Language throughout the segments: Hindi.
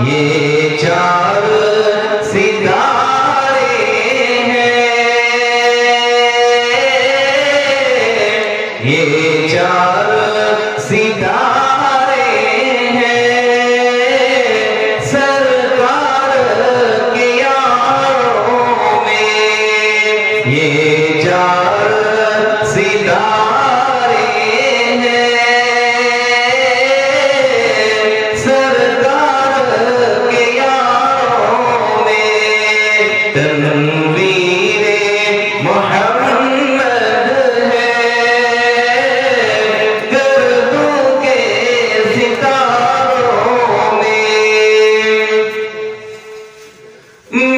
ये चार सितारे हैं, ये चार सितारे हैं, सरकार के यारों में ये चार सितारे हैं, सरकार के यारों में तनवीरे मोहम्मद है, गर्दों के सितारों में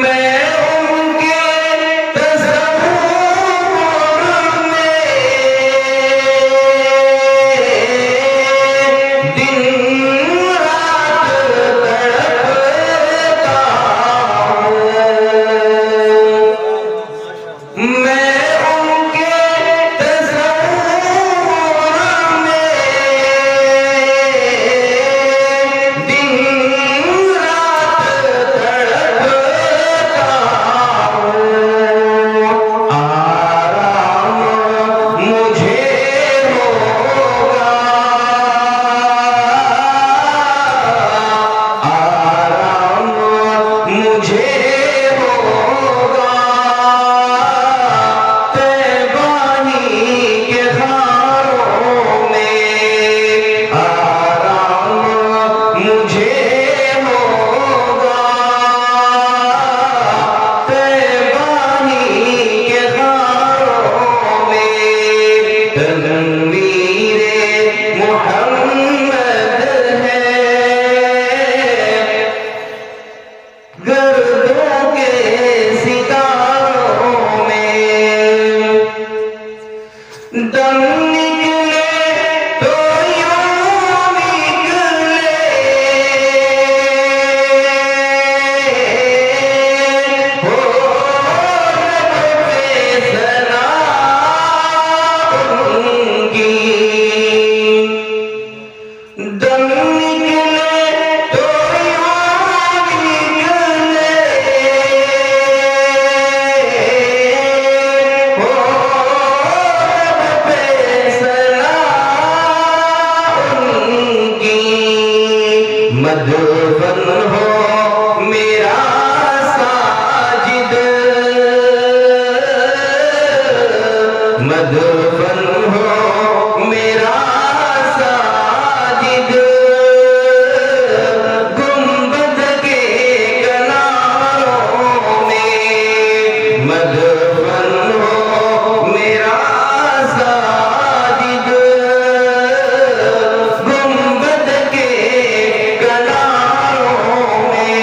मैं उनके तस्वीर में दिन रात तड़पता हूँ, मैं उनके तस्वीर में दिन रात तड़पता हूँ। आराम मुझे होगा, आराम मुझे होगा, तैबानी के खारों में आराम मुझे होगा, तैबानी के खारों में तनवीरे मोहम्मद है, गर्दों के सितारों में दम निकले तो यूं निकले, हो रब पे सना उनकी, दम निकले तो यूं निकले, हो रब पे सना उनकी। मधुबन हो मेरा साजिद, मधुबन हो मेरा साजिद, गुंबद के किनारों में मधुबन हो मेरा साजिद, गुंबद के किनारों में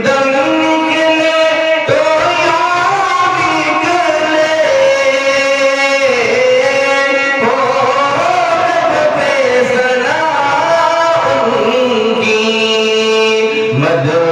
दम निकले तो यूं निकले, हो रब पे सना उनकी। मधु